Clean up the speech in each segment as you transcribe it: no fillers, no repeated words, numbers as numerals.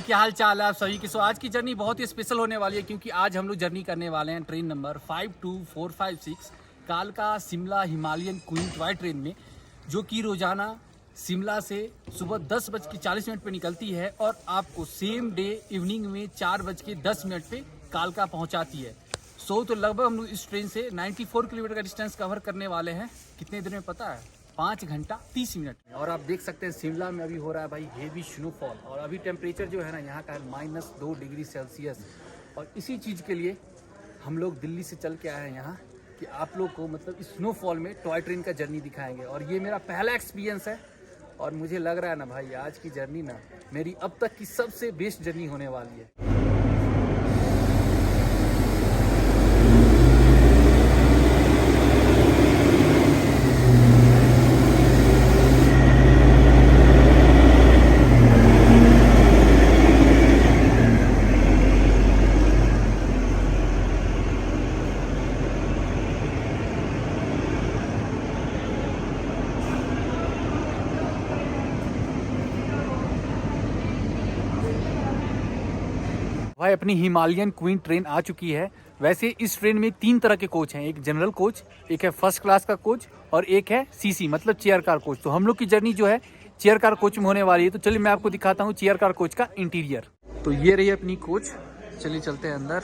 क्या हाल चाल है आप सभी की। सो आज की जर्नी बहुत ही स्पेशल होने वाली है क्योंकि आज हम लोग जर्नी करने वाले हैं ट्रेन नंबर 52456 कालका Shimla Himalayan queen toy train में, जो कि रोजाना शिमला से सुबह 10:40 पे निकलती है और आपको सेम डे इवनिंग में 4:10 पे कालका पहुंचाती है। तो लगभग हम लोग इस ट्रेन से 94 किलोमीटर का डिस्टेंस कवर करने वाले हैं। कितने दिन में पता है? 5 घंटा 30 मिनट में। और आप देख सकते हैं शिमला में अभी हो रहा है भाई हेवी स्नोफॉल, और अभी टेम्परेचर जो है ना यहाँ का है -2 डिग्री सेल्सियस। और इसी चीज़ के लिए हम लोग दिल्ली से चल के आए हैं यहाँ कि आप लोग को मतलब इस स्नोफॉल में टॉय ट्रेन का जर्नी दिखाएंगे। और ये मेरा पहला एक्सपीरियंस है और मुझे लग रहा है ना भाई आज की जर्नी ना मेरी अब तक की सबसे बेस्ट जर्नी होने वाली है। भाई अपनी हिमालयन क्वीन ट्रेन आ चुकी है। वैसे इस ट्रेन में 3 तरह के कोच हैं, एक जनरल कोच, एक है फर्स्ट क्लास का कोच और एक है सीसी मतलब चेयर कार कोच। तो हम लोग की जर्नी जो है चेयर कार कोच में होने वाली है। तो चलिए मैं आपको दिखाता हूँ चेयर कार कोच का इंटीरियर। तो ये रही अपनी कोच, चलिए चलते हैं अंदर।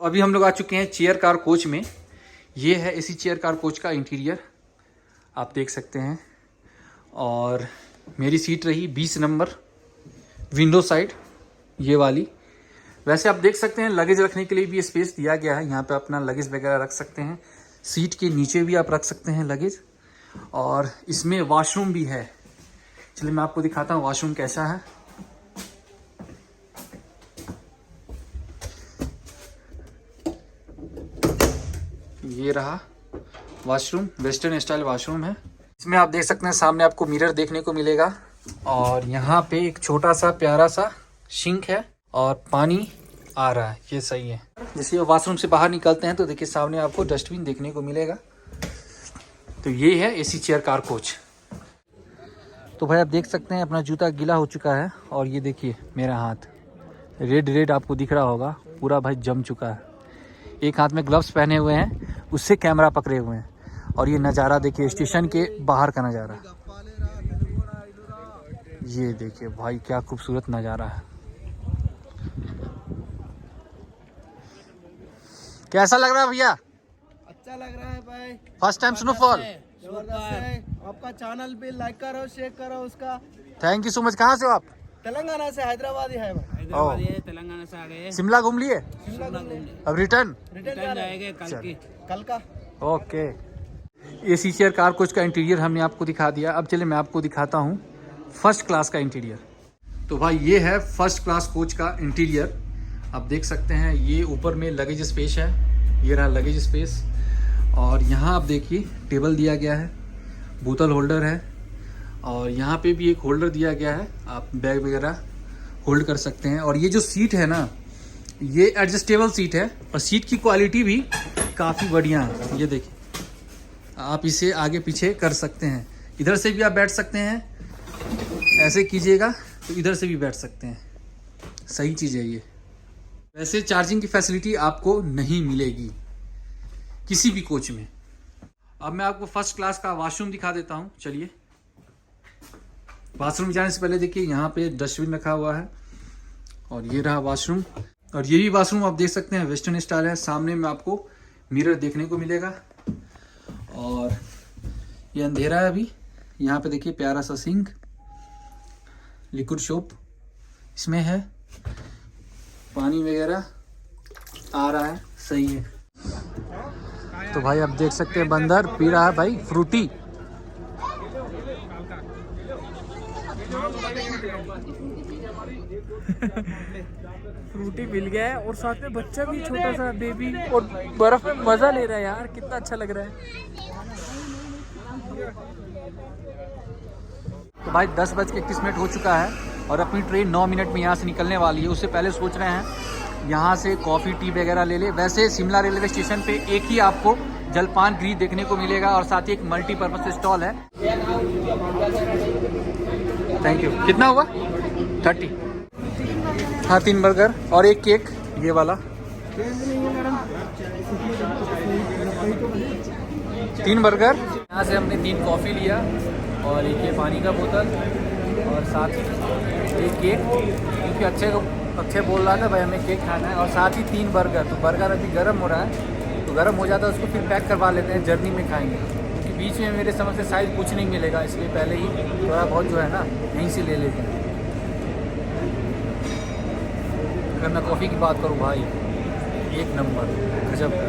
अभी हम लोग आ चुके हैं चेयर कार कोच में। ये है इसी चेयर कार कोच का इंटीरियर, आप देख सकते हैं। और मेरी सीट रही 20 नंबर विंडो साइड, ये वाली। वैसे आप देख सकते हैं लगेज रखने के लिए भी स्पेस दिया गया है, यहाँ पे अपना लगेज वगैरह रख सकते हैं। सीट के नीचे भी आप रख सकते हैं लगेज, और इसमें वॉशरूम भी है। चलिए मैं आपको दिखाता हूँ वॉशरूम कैसा है। ये रहा वॉशरूम, वेस्टर्न स्टाइल वॉशरूम है। इसमें आप देख सकते हैं सामने आपको मिरर देखने को मिलेगा, और यहाँ पे एक छोटा सा प्यारा सा सिंक है और पानी आ रहा है, ये सही है। जैसे वॉशरूम से बाहर निकलते हैं तो देखिए सामने आपको डस्टबिन देखने को मिलेगा। तो ये है एसी चेयर कार कोच। तो भाई आप देख सकते हैं अपना जूता गीला हो चुका है, और ये देखिए मेरा हाथ रेड आपको दिख रहा होगा, पूरा भाई जम चुका है। एक हाथ में ग्लव्स पहने हुए हैं, उससे कैमरा पकड़े हुए हैं। और ये नज़ारा देखिए स्टेशन के बाहर का नज़ारा, ये देखिए भाई क्या खूबसूरत नज़ारा है। कैसा लग रहा है भैया? अच्छा लग रहा है भाई, फर्स्ट टाइम स्नोफॉल। जबरदस्त है। आपका चैनल भी लाइक करो, शेयर करो उसका। Thank you so much. कहाँ से हो आप? तेलंगाना से, हैदराबाद है भाई। हैदराबाद है, तेलंगाना से आ गए। शिमला घूम लिए? अब रिटर्न जाएंगे कल का। Okay. AC chair car coach का इंटीरियर हमने आपको दिखा दिया। अब चले मैं आपको दिखाता हूँ फर्स्ट क्लास का इंटीरियर। तो भाई ये है फर्स्ट क्लास कोच का इंटीरियर, आप देख सकते हैं। ये ऊपर में लगेज स्पेस है, ये रहा लगेज स्पेस। और यहाँ आप देखिए टेबल दिया गया है, बोतल होल्डर है, और यहाँ पे भी एक होल्डर दिया गया है, आप बैग वगैरह होल्ड कर सकते हैं। और ये जो सीट है ना, ये एडजस्टेबल सीट है, और सीट की क्वालिटी भी काफ़ी बढ़िया है। ये देखिए आप इसे आगे पीछे कर सकते हैं, इधर से भी आप बैठ सकते हैं, ऐसे कीजिएगा तो इधर से भी बैठ सकते हैं। सही चीज़ है ये। वैसे चार्जिंग की फैसिलिटी आपको नहीं मिलेगी किसी भी कोच में। अब मैं आपको फर्स्ट क्लास का वॉशरूम दिखा देता हूँ। चलिए वॉशरूम जाने से पहले देखिए यहाँ पे डस्टबिन रखा हुआ है, और ये रहा वॉशरूम। और ये भी वॉशरूम आप देख सकते हैं वेस्टर्न स्टाइल है। सामने में आपको मिरर देखने को मिलेगा, और ये अंधेरा है अभी। यहाँ पे देखिए प्यारा सा सिंक, लिक्विड सोप इसमें है, पानी वगैरह आ रहा है, सही है। तो भाई आप देख सकते हैं बंदर पी रहा है भाई फ्रूटी। फ्रूटी मिल गया है, और साथ में बच्चा भी, छोटा सा बेबी, और बर्फ में मजा ले रहा है यार, कितना अच्छा लग रहा है। तो भाई 10:31 हो चुका है, और अपनी ट्रेन 9 मिनट में यहाँ से निकलने वाली है। उससे पहले सोच रहे हैं यहाँ से कॉफ़ी टी वगैरह ले ले। वैसे शिमला रेलवे स्टेशन पे एक ही आपको जलपान गृह देखने को मिलेगा और साथ ही एक मल्टीपर्पज स्टॉल है। Thank you. कितना हुआ? 30। हाँ 3 बर्गर और एक केक, ये वाला 3 बर्गर। यहाँ से हमने 3 कॉफ़ी लिया और एक ये पानी का बोतल और साथ ही एक केक, क्योंकि अच्छे बोल रहा था भाई हमें केक खाना है, और साथ ही 3 बर्गर। तो बर्गर अभी गर्म हो रहा है, तो गर्म हो जाता है उसको फिर पैक करवा लेते हैं, जर्नी में खाएंगे, क्योंकि बीच में मेरे समझ से शायद कुछ नहीं मिलेगा, इसलिए पहले ही थोड़ा बहुत जो है ना यहीं से ले लेते हैं। अगर मैं कॉफ़ी की बात करूँ भाई, एक नंबर गजब का।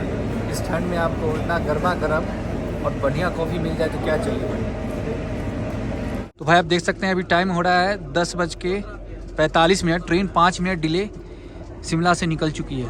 इस ठंड में आपको इतना गर्मा गर्म और बढ़िया कॉफ़ी मिल जाए तो क्या चाहिए भाई। तो भाई आप देख सकते हैं अभी टाइम हो रहा है 10:45। ट्रेन 5 मिनट डिले शिमला से निकल चुकी है।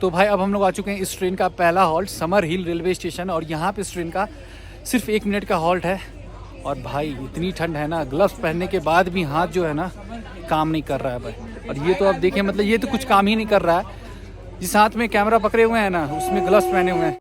तो भाई अब हम लोग आ चुके हैं इस ट्रेन का पहला हॉल्ट समर हिल रेलवे स्टेशन, और यहाँ पे इस ट्रेन का सिर्फ 1 मिनट का हॉल्ट है। और भाई इतनी ठंड है ना, ग्लव्स पहनने के बाद भी हाथ जो है ना काम नहीं कर रहा है भाई। और ये तो आप देखें, मतलब ये तो कुछ काम ही नहीं कर रहा है। जिस हाथ में कैमरा पकड़े हुए हैं ना, उसमें ग्लव्स पहने हुए हैं।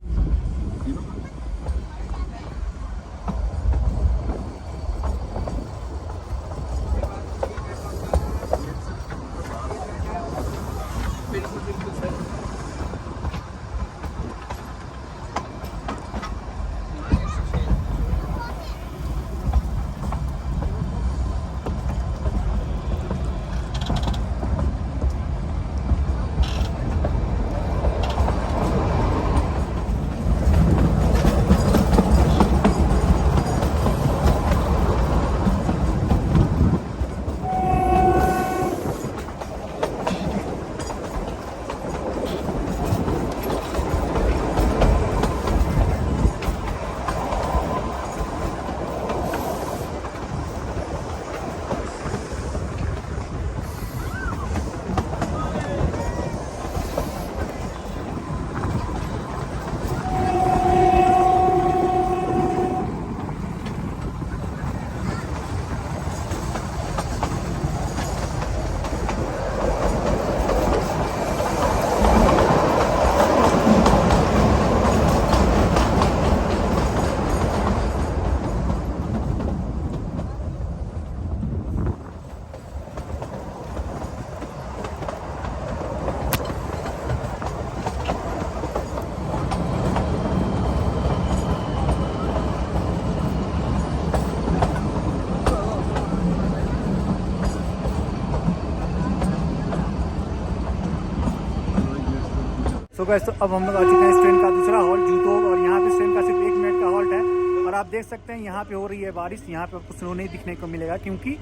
तो गाइस तो अब हम लोग आ चुके हैं इस ट्रेन का दूसरा हॉल्ट जूतों, और यहाँ पे इस ट्रेन का सिर्फ 1 मिनट का हॉल्ट है। और आप देख सकते हैं यहाँ पे हो रही है बारिश। यहाँ पे आपको स्नो नहीं दिखने को मिलेगा क्योंकि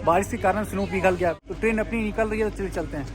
बारिश के कारण स्नो पिघल गया। तो ट्रेन अपनी निकल रही है, तो चलते हैं।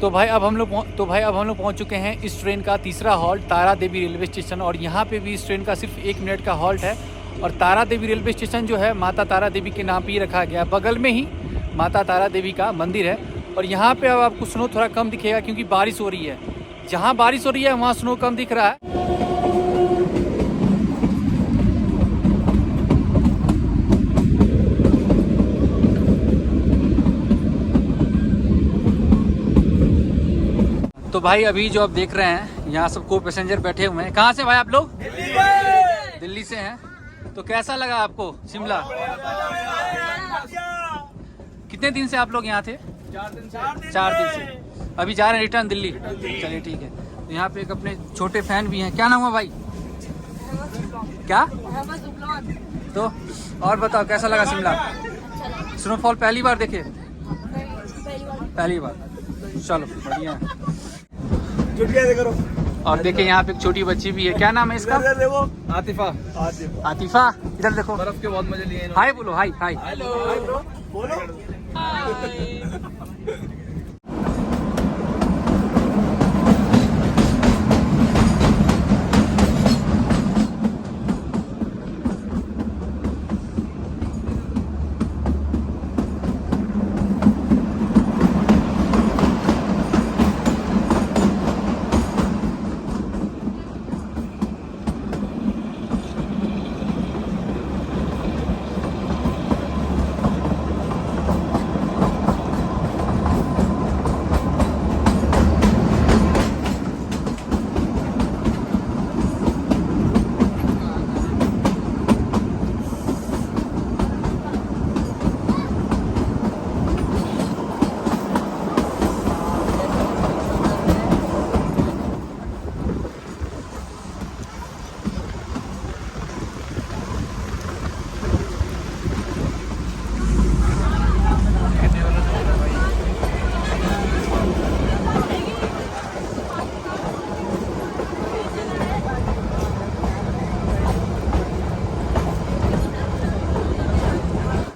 तो भाई अब हम लोग पहुंच चुके हैं इस ट्रेन का तीसरा हॉल्ट तारा देवी रेलवे स्टेशन। और यहाँ पे भी इस ट्रेन का सिर्फ 1 मिनट का हॉल्ट है। और तारा देवी रेलवे स्टेशन जो है माता तारा देवी के नाम पे ही रखा गया। बगल में ही माता तारा देवी का मंदिर है। और यहाँ पे अब आपको स्नो थोड़ा कम दिखेगा क्योंकि बारिश हो रही है। जहाँ बारिश हो रही है वहाँ स्नो कम दिख रहा है। तो भाई अभी जो आप देख रहे हैं यहाँ सब को पैसेंजर बैठे हुए हैं। कहाँ से भाई आप लोग? दिल्ली से हैं। तो कैसा लगा आपको शिमला? कितने दिन से आप लोग यहाँ थे? 4 दिन से। अभी जा रहे हैं रिटर्न दिल्ली। चलिए ठीक है। तो यहाँ पे एक अपने छोटे फैन भी हैं। क्या नाम हुआ भाई? क्या? तो और बताओ कैसा लगा शिमला? स्नोफॉल पहली बार देखे? पहली बार। चलो बढ़िया है। करो। और देखिए यहाँ पे एक छोटी बच्ची भी है। क्या नाम है इसका? आतिफा। आतिफा इधर देखो। बर्फ के बहुत मजे लिए। हाय बोलो। हाय हाय। हेलो बोलो।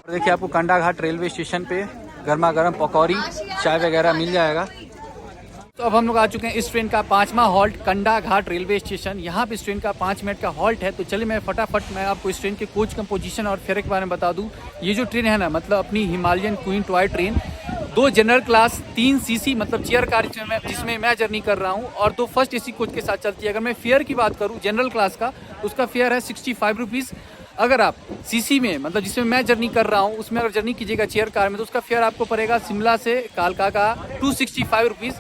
देखिए आपको कंडा घाट रेलवे स्टेशन पे गर्मा गर्म पकौड़ी चाय वगैरह मिल जाएगा। तो अब हम लोग आ चुके हैं इस ट्रेन का 5वां हॉल्ट कंडा घाट रेलवे स्टेशन। यहाँ पे इस ट्रेन का 5 मिनट का हॉल्ट है। तो चलिए मैं फटाफट आपको इस ट्रेन के कोच कंपोजिशन और फेयर के बारे में बता दूँ। ये जो ट्रेन है ना, मतलब अपनी Himalayan queen toy train, 2 general class 3 CC मतलब चेयर कार जिसमें मैं जर्नी कर रहा हूँ, और 2 फर्स्ट एसी कोच के साथ चलती है। अगर मैं फेयर की बात करूँ जनरल क्लास का, तो उसका फेयर है 65 रुपीज़। अगर आप सीसी में मतलब जिसमें मैं जर्नी कर रहा हूँ उसमें अगर जर्नी कीजिएगा चेयर कार में, तो उसका फेयर आपको पड़ेगा शिमला से कालका का 265 रुपीज़।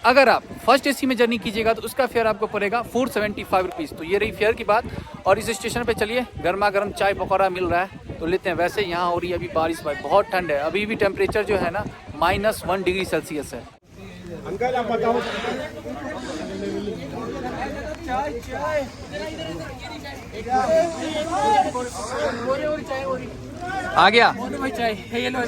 अगर आप फर्स्ट एसी में जर्नी कीजिएगा तो उसका फेयर आपको पड़ेगा 475 रुपीज़। तो ये रही फेयर की बात। और इस स्टेशन पे चलिए गर्मा गर्म चाय पकौड़ा मिल रहा है तो लेते हैं। वैसे यहाँ हो रही है अभी बारिश भाई, बहुत ठंड है। अभी भी टेम्परेचर जो है ना -1 डिग्री सेल्सियस है। अंकल आप बताओ। आ गया भाई चाय। हेलो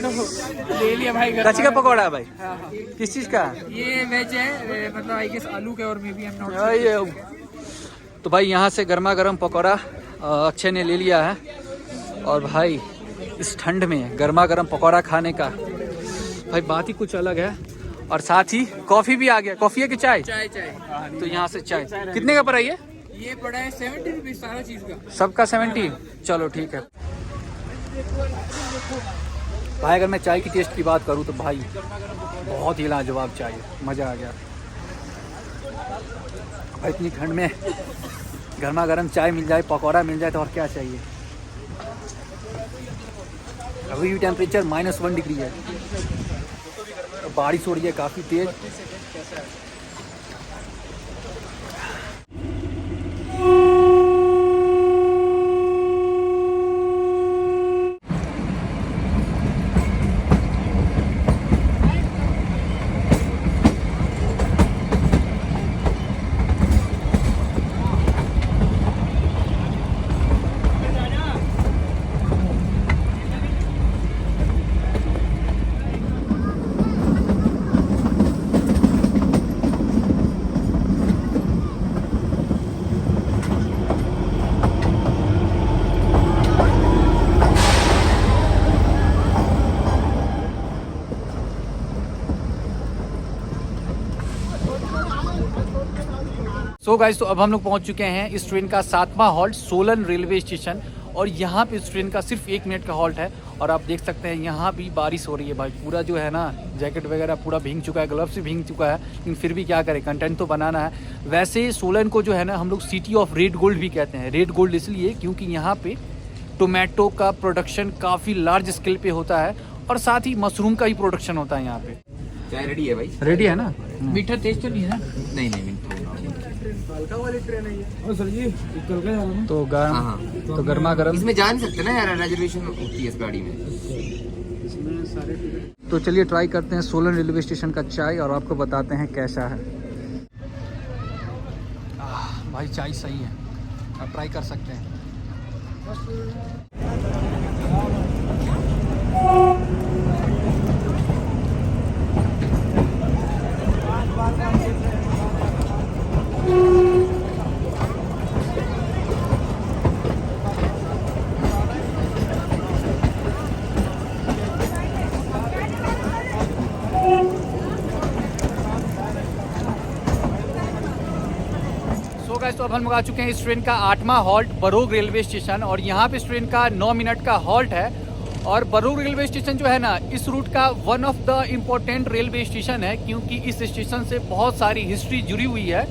ले लिया भाई। कच्ची का पकौड़ा है भाई? हाँ हाँ। किस चीज़ का? ये वेज है, मतलब आई गेस आलू के, और maybe I am not. तो भाई यहाँ से गर्मा गर्म पकौड़ा अक्षय ने ले लिया है। और भाई इस ठंड में गर्मा गर्म पकौड़ा खाने का भाई बात ही कुछ अलग है। और साथ ही कॉफ़ी भी आ गया। कॉफ़ी है कि चाय? चाय चाय। तो यहाँ से चाय कितने का पड़ा ये? ये पड़ा है 70 रुपीज सारा चीज का। सबका 70? चलो ठीक है भाई। अगर मैं चाय की टेस्ट की बात करूँ तो भाई बहुत ही लाजवाब चाय है, मज़ा आ गया भाई। इतनी ठंड में गर्मा गर्म चाय मिल जाए, पकौड़ा मिल जाए तो और क्या चाहिए। अभी भी टेम्परेचर -1 डिग्री है, बारिश हो रही है काफ़ी तेज़। सो गाइस, तो अब हम लोग पहुंच चुके हैं इस ट्रेन का 7वां हॉल्ट सोलन रेलवे स्टेशन। और यहाँ पे इस ट्रेन का सिर्फ 1 मिनट का हॉल्ट है। और आप देख सकते हैं यहाँ भी बारिश हो रही है भाई। पूरा जो है ना जैकेट वगैरह पूरा भीग चुका है, ग्लव्स भी भीग चुका है, लेकिन फिर भी क्या करें, कंटेंट तो बनाना है। वैसे सोलन को जो है ना हम लोग सिटी ऑफ रेड गोल्ड भी कहते हैं। रेड गोल्ड इसलिए क्योंकि यहाँ पे टोमेटो का प्रोडक्शन काफ़ी लार्ज स्केल पे होता है और साथ ही मशरूम का ही प्रोडक्शन होता है यहाँ पे। चाय रेडी है भाई? रेडी है ना? मीठा तेज तो नहीं है ना? नहीं नहीं मीठा वाली ट्रेन है ये। सर जी कल का तो तो गर्मा गर्म। इसमें जान सकते ना यार, रिजर्वेशन होती है इस गाड़ी में। तो चलिए ट्राई करते हैं सोलन रेलवे स्टेशन का चाय और आपको बताते हैं कैसा है। भाई चाय सही है, आप ट्राई कर सकते हैं। तो अब हम लोग आ चुके हैं इस ट्रेन का 8वां हॉल्ट बरोग रेलवे स्टेशन। और यहाँ पे इस ट्रेन का 9 मिनट का हॉल्ट है। और बरोग रेलवे स्टेशन जो है ना इस रूट का one of the important railway station है, क्योंकि इस स्टेशन से बहुत सारी हिस्ट्री जुड़ी हुई है।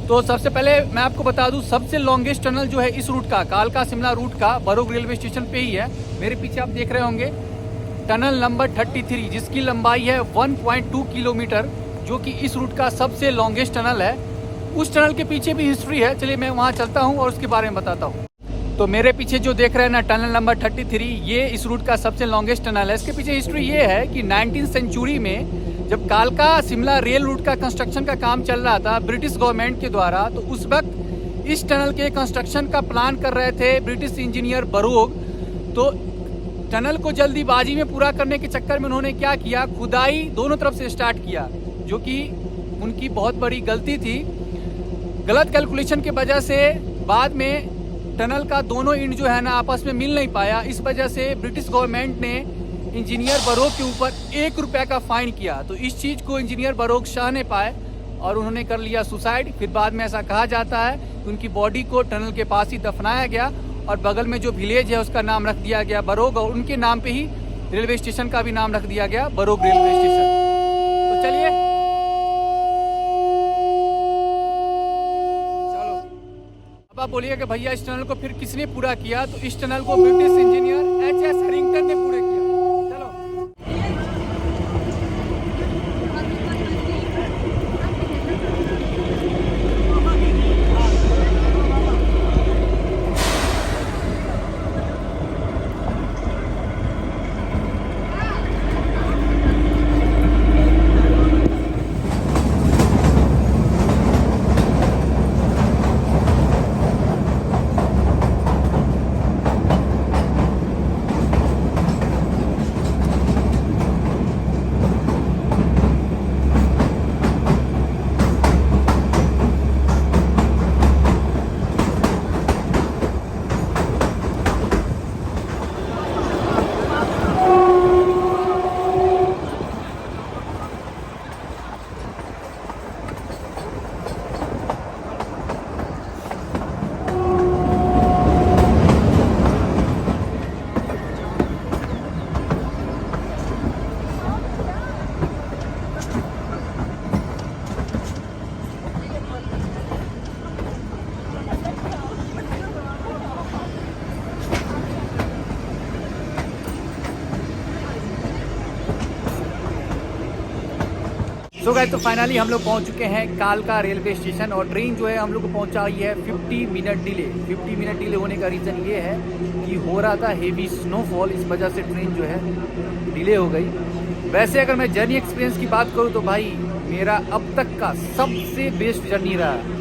तो सबसे पहले मैं आपको बता दूं, सबसे लॉन्गेस्ट टनल जो है इस रूट का, कालका शिमला रूट का, बरोग रेलवे स्टेशन पे ही है। मेरे पीछे आप देख रहे होंगे टनल नंबर 33, जिसकी लंबाई है 1.2 किलोमीटर, जो कि इस रूट का सबसे लॉन्गेस्ट टनल है। उस टनल के पीछे भी हिस्ट्री है, चलिए मैं वहाँ चलता हूँ और उसके बारे में बताता हूँ। तो मेरे पीछे जो देख रहे हैं ना टनल नंबर 33, ये इस रूट का सबसे लॉन्गेस्ट टनल है। इसके पीछे हिस्ट्री ये है कि 19वीं सेंचुरी में जब कालका शिमला रेल रूट का कंस्ट्रक्शन का काम चल रहा था ब्रिटिश गवर्नमेंट के द्वारा, तो उस वक्त इस टनल के कंस्ट्रक्शन का प्लान कर रहे थे ब्रिटिश इंजीनियर बरोग। तो टनल को जल्दीबाजी में पूरा करने के चक्कर में उन्होंने क्या किया, खुदाई दोनों तरफ से स्टार्ट किया, जो कि उनकी बहुत बड़ी गलती थी। गलत कैलकुलेशन की वजह से बाद में टनल का दोनों एंड जो है ना आपस में मिल नहीं पाया। इस वजह से ब्रिटिश गवर्नमेंट ने इंजीनियर बरोग के ऊपर 1 रुपये का फाइन किया। तो इस चीज़ को इंजीनियर बरोग सह नहीं पाए और उन्होंने कर लिया सुसाइड। फिर बाद में ऐसा कहा जाता है कि उनकी बॉडी को टनल के पास ही दफनाया गया और बगल में जो विलेज है उसका नाम रख दिया गया बरोग, और उनके नाम पे ही रेलवे स्टेशन का भी नाम रख दिया गया बरोग रेलवे स्टेशन। तो चलिए अब आप बोलिए कि भैया इस टनल को फिर किसने पूरा किया, तो इस टनल को ब्रिटिश इंजीनियर एच.एस. हैरिंगटन ने पूरा किया। चलो सो गाइस, तो फाइनली हम लोग पहुंच चुके हैं कालका रेलवे स्टेशन और ट्रेन जो है हम लोग को पहुंचाई है 50 मिनट डिले। 50 मिनट डिले होने का रीज़न ये है कि हो रहा था हेवी स्नोफॉल, इस वजह से ट्रेन जो है डिले हो गई। वैसे अगर मैं जर्नी एक्सपीरियंस की बात करूँ तो भाई मेरा अब तक का सबसे बेस्ट जर्नी रहा है।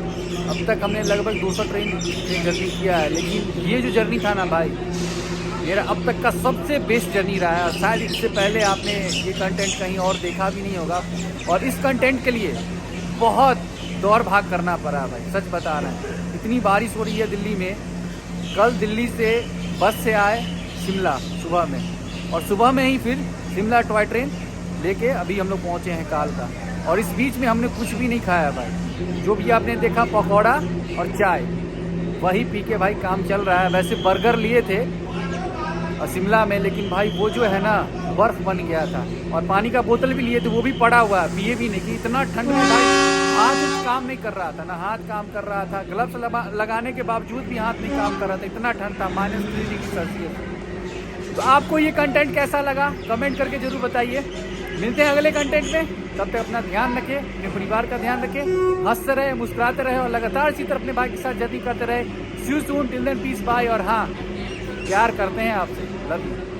अब तक हमने लगभग 200 ट्रेन जर्नी किया है, लेकिन ये जो जर्नी था ना भाई, मेरा अब तक का सबसे बेस्ट जर्नी रहा है। शायद इससे पहले आपने ये कंटेंट कहीं और देखा भी नहीं होगा, और इस कंटेंट के लिए बहुत दौड़ भाग करना पड़ा भाई, सच बता रहे हैं। इतनी बारिश हो रही है दिल्ली में। कल दिल्ली से बस से आए शिमला सुबह में, और सुबह में ही फिर शिमला टॉय ट्रेन लेके अभी हम लोग पहुँचे हैं कालका। और इस बीच में हमने कुछ भी नहीं खाया भाई, जो भी आपने देखा पकौड़ा और चाय, वही पी के भाई काम चल रहा है। वैसे बर्गर लिए थे और शिमला में, लेकिन भाई वो जो है ना बर्फ बन गया था। और पानी का बोतल भी लिए थे, वो भी पड़ा हुआ है, पिए भी नहीं कि इतना ठंड में भाई हाथ काम नहीं कर रहा था ना, हाथ काम कर रहा था। ग्लव्स लगाने के बावजूद भी हाथ नहीं काम कर रहा था, इतना ठंड था, -3 डिग्री सेल्सियस। तो आपको ये कंटेंट कैसा लगा कमेंट करके जरूर बताइए। मिलते हैं अगले कंटेंट में, तब तक अपना ध्यान रखें, अपने परिवार का ध्यान रखें, हंसते रहे, मुस्कुराते रहे और लगातार इसी तरह अपने भाई के साथ जर्नी करते रहे। See you soon, till then peace bye. और हाँ, प्यार करते हैं आपसे, लव यू।